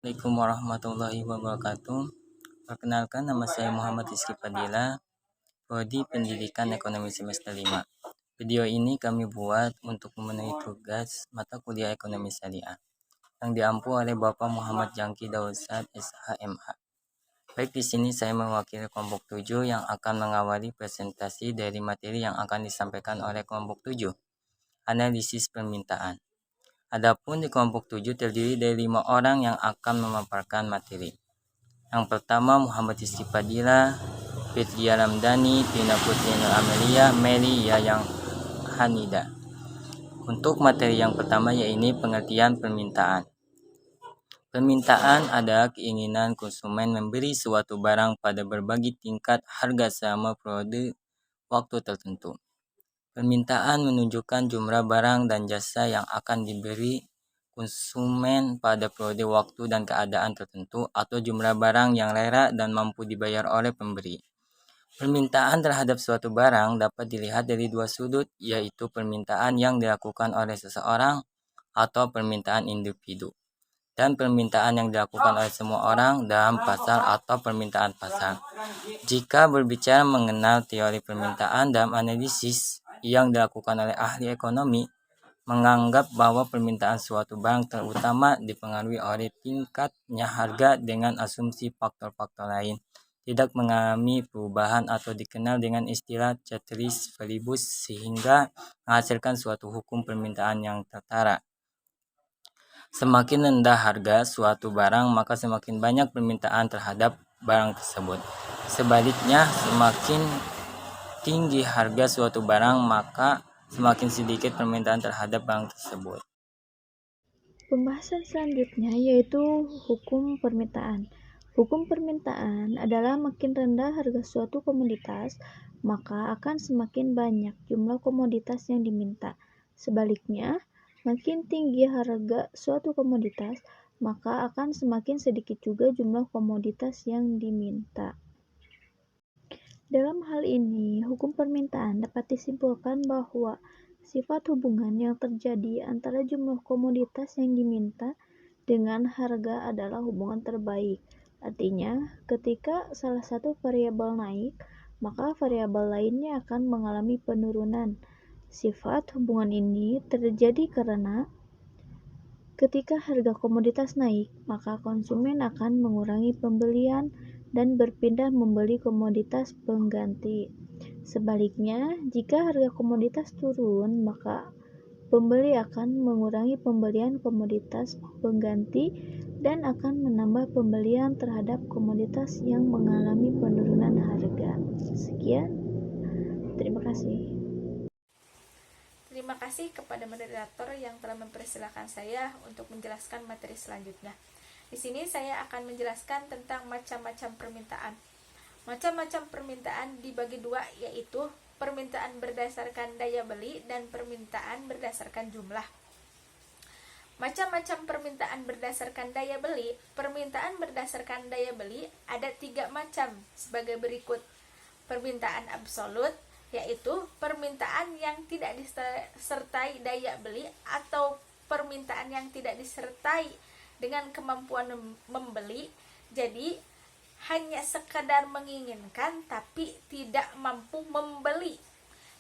Assalamualaikum warahmatullahi wabarakatuh. Perkenalkan, nama saya Muhammad Rizky Fadila, Prodi Pendidikan Ekonomi semester 5. Video ini kami buat untuk memenuhi tugas mata kuliah Ekonomi Syariah yang diampu oleh Bapak Muhammad Jangki Dausad SHMH. Baik, di sini saya mewakili kelompok 7 yang akan mengawali presentasi dari materi yang akan disampaikan oleh kelompok 7, analisis permintaan. Adapun di kelompok 7 terdiri dari 5 orang yang akan memaparkan materi. Yang pertama Muhammad Rizky Fadila, Fitria Ramdhani, Tina Putri Nur Amelia, Mary Yayang Hanida. Untuk materi yang pertama yaitu pengertian permintaan. Permintaan adalah keinginan konsumen memberi suatu barang pada berbagai tingkat harga selama periode waktu tertentu. Permintaan menunjukkan jumlah barang dan jasa yang akan diberi konsumen pada periode waktu dan keadaan tertentu atau jumlah barang yang layak dan mampu dibayar oleh pemberi. Permintaan terhadap suatu barang dapat dilihat dari dua sudut, yaitu permintaan yang dilakukan oleh seseorang atau permintaan individu, dan permintaan yang dilakukan oleh semua orang dalam pasar atau permintaan pasar. Jika berbicara mengenal teori permintaan dalam analisis yang dilakukan oleh ahli ekonomi, menganggap bahwa permintaan suatu barang terutama dipengaruhi oleh tingkatnya harga dengan asumsi faktor-faktor lain tidak mengalami perubahan atau dikenal dengan istilah ceteris paribus, sehingga menghasilkan suatu hukum permintaan yang tertara. Semakin rendah harga suatu barang, maka semakin banyak permintaan terhadap barang tersebut. Sebaliknya, semakin tinggi harga suatu barang, maka semakin sedikit permintaan terhadap barang tersebut. Pembahasan selanjutnya yaitu hukum permintaan. Hukum permintaan adalah makin rendah harga suatu komoditas, maka akan semakin banyak jumlah komoditas yang diminta. Sebaliknya, makin tinggi harga suatu komoditas, maka akan semakin sedikit juga jumlah komoditas yang diminta. Dalam hal ini, hukum permintaan dapat disimpulkan bahwa sifat hubungan yang terjadi antara jumlah komoditas yang diminta dengan harga adalah hubungan terbaik. Artinya, ketika salah satu variabel naik, maka variabel lainnya akan mengalami penurunan. Sifat hubungan ini terjadi karena ketika harga komoditas naik, maka konsumen akan mengurangi pembelian dan berpindah membeli komoditas pengganti. Sebaliknya, jika harga komoditas turun, maka pembeli akan mengurangi pembelian komoditas pengganti dan akan menambah pembelian terhadap komoditas yang mengalami penurunan harga. Sekian, terima kasih. Terima kasih kepada moderator yang telah mempersilahkan saya untuk menjelaskan materi selanjutnya. Di sini saya akan menjelaskan tentang macam-macam permintaan. Macam-macam permintaan dibagi dua, yaitu permintaan berdasarkan daya beli dan permintaan berdasarkan jumlah. Macam-macam permintaan berdasarkan daya beli. Permintaan berdasarkan daya beli ada 3 macam sebagai berikut. Permintaan absolut, yaitu permintaan yang tidak disertai daya beli atau permintaan yang tidak disertai dengan kemampuan membeli, jadi hanya sekadar menginginkan tapi tidak mampu membeli.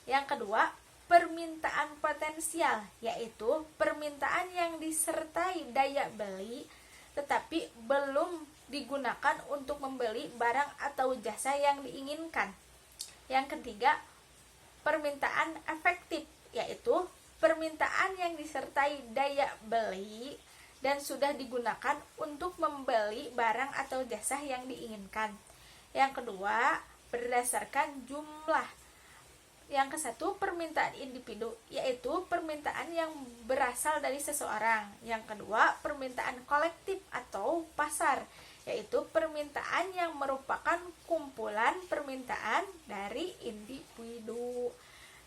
Yang kedua, permintaan potensial, yaitu permintaan yang disertai daya beli tetapi belum digunakan untuk membeli barang atau jasa yang diinginkan. Yang ketiga, permintaan efektif, yaitu permintaan yang disertai daya beli dan sudah digunakan untuk membeli barang atau jasa yang diinginkan. Yang kedua, berdasarkan jumlah. Yang kesatu, permintaan individu, yaitu permintaan yang berasal dari seseorang. Yang kedua, permintaan kolektif atau pasar, yaitu permintaan yang merupakan kumpulan permintaan dari individu.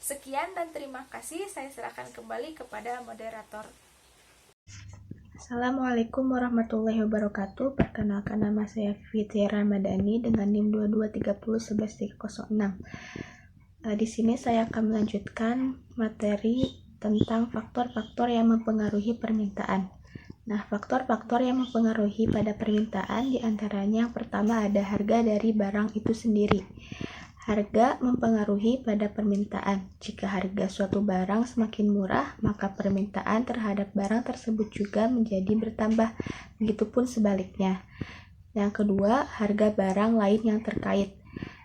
Sekian dan terima kasih. Saya serahkan kembali kepada moderator. Assalamualaikum warahmatullahi wabarakatuh. Perkenalkan, nama saya Fitria Ramdhani dengan NIM 22301136. Di sini saya akan melanjutkan materi tentang faktor-faktor yang mempengaruhi permintaan. Nah, faktor-faktor yang mempengaruhi pada permintaan diantaranya yang pertama ada harga dari barang itu sendiri. Harga mempengaruhi pada permintaan. Jika harga suatu barang semakin murah, maka permintaan terhadap barang tersebut juga menjadi bertambah. Begitupun sebaliknya. Yang kedua, harga barang lain yang terkait.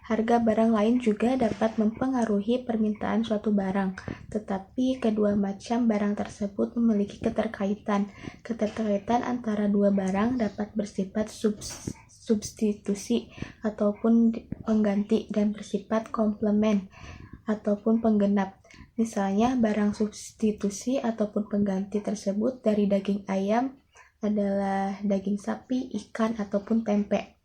Harga barang lain juga dapat mempengaruhi permintaan suatu barang, tetapi kedua macam barang tersebut memiliki keterkaitan. Keterkaitan antara dua barang dapat bersifat substitusi ataupun pengganti dan bersifat komplement ataupun penggenap. Misalnya, barang substitusi ataupun pengganti tersebut dari daging ayam adalah daging sapi, ikan, ataupun tempe.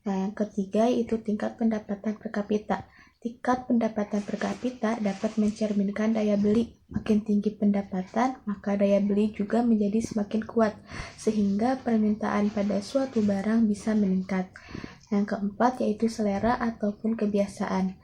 Nah, yang ketiga yaitu tingkat pendapatan per kapita. Tingkat pendapatan per kapita dapat mencerminkan daya beli. Makin tinggi pendapatan, maka daya beli juga menjadi semakin kuat, sehingga permintaan pada suatu barang bisa meningkat. Yang keempat yaitu selera ataupun kebiasaan.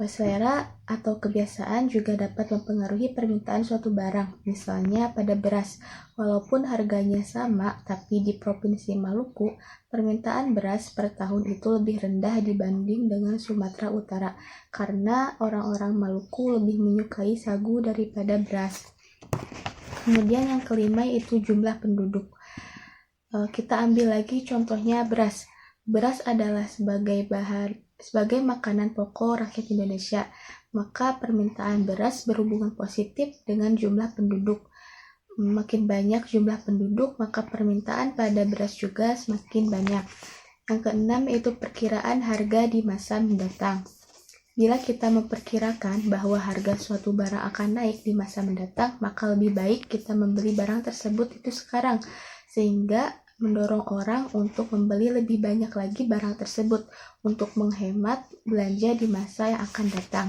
Selera atau kebiasaan juga dapat mempengaruhi permintaan suatu barang. Misalnya pada beras, walaupun harganya sama, tapi di Provinsi Maluku, permintaan beras per tahun itu lebih rendah dibanding dengan Sumatera Utara, karena orang-orang Maluku lebih menyukai sagu daripada beras. Kemudian yang kelima yaitu jumlah penduduk. Kita ambil lagi contohnya beras. Beras adalah sebagai makanan pokok rakyat Indonesia, maka permintaan beras berhubungan positif dengan jumlah penduduk. Makin banyak jumlah penduduk, maka permintaan pada beras juga semakin banyak. Yang keenam yaitu perkiraan harga di masa mendatang. Bila kita memperkirakan bahwa harga suatu barang akan naik di masa mendatang, maka lebih baik kita membeli barang tersebut itu sekarang, sehingga mendorong orang untuk membeli lebih banyak lagi barang tersebut untuk menghemat belanja di masa yang akan datang.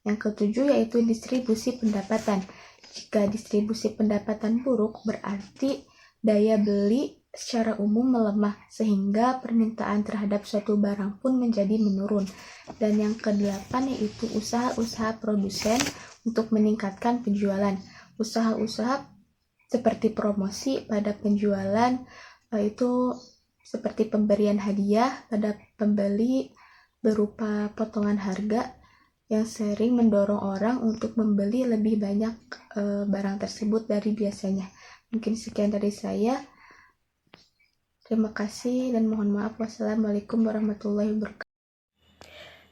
Yang ketujuh yaitu distribusi pendapatan. Jika distribusi pendapatan buruk, berarti daya beli secara umum melemah, sehingga permintaan terhadap suatu barang pun menjadi menurun. Dan yang kedelapan yaitu usaha-usaha produsen untuk meningkatkan penjualan. Usaha-usaha seperti promosi pada penjualan, itu seperti pemberian hadiah pada pembeli berupa potongan harga yang sering mendorong orang untuk membeli lebih banyak barang tersebut dari biasanya. Mungkin sekian dari saya. Terima kasih dan mohon maaf. Wassalamualaikum warahmatullahi wabarakatuh.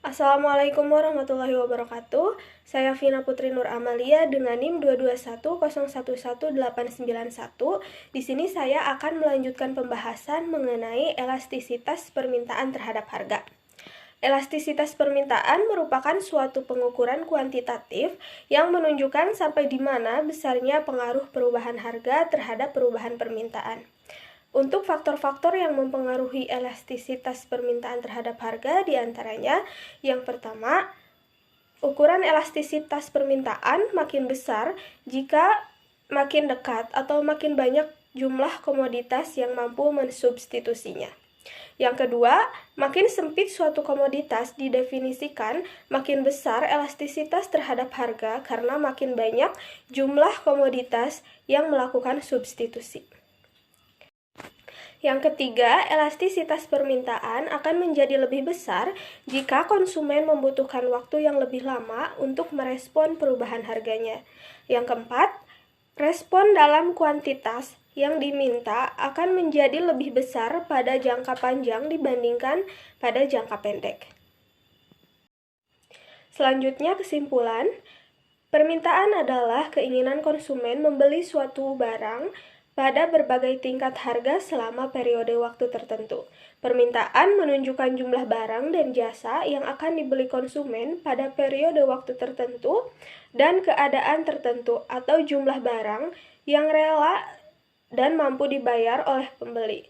Assalamualaikum warahmatullahi wabarakatuh. Saya Vina Putri Nur Amalia dengan NIM 221011891. Di sini saya akan melanjutkan pembahasan mengenai elastisitas permintaan terhadap harga. Elastisitas permintaan merupakan suatu pengukuran kuantitatif yang menunjukkan sampai di mana besarnya pengaruh perubahan harga terhadap perubahan permintaan. Untuk faktor-faktor yang mempengaruhi elastisitas permintaan terhadap harga diantaranya, yang pertama, ukuran elastisitas permintaan makin besar jika makin dekat atau makin banyak jumlah komoditas yang mampu mensubstitusinya. Yang kedua, makin sempit suatu komoditas didefinisikan, makin besar elastisitas terhadap harga karena makin banyak jumlah komoditas yang melakukan substitusi. Yang ketiga, elastisitas permintaan akan menjadi lebih besar jika konsumen membutuhkan waktu yang lebih lama untuk merespon perubahan harganya. Yang keempat, respon dalam kuantitas yang diminta akan menjadi lebih besar pada jangka panjang dibandingkan pada jangka pendek. Selanjutnya, kesimpulan. Permintaan adalah keinginan konsumen membeli suatu barang pada berbagai tingkat harga selama periode waktu tertentu. Permintaan menunjukkan jumlah barang dan jasa yang akan dibeli konsumen pada periode waktu tertentu dan keadaan tertentu atau jumlah barang yang rela dan mampu dibayar oleh pembeli.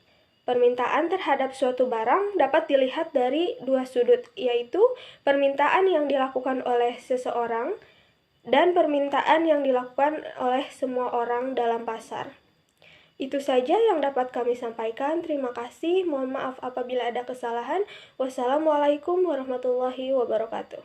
Permintaan terhadap suatu barang dapat dilihat dari dua sudut, yaitu permintaan yang dilakukan oleh seseorang dan permintaan yang dilakukan oleh semua orang dalam pasar. Itu saja yang dapat kami sampaikan. Terima kasih. Mohon maaf apabila ada kesalahan. Wassalamualaikum warahmatullahi wabarakatuh.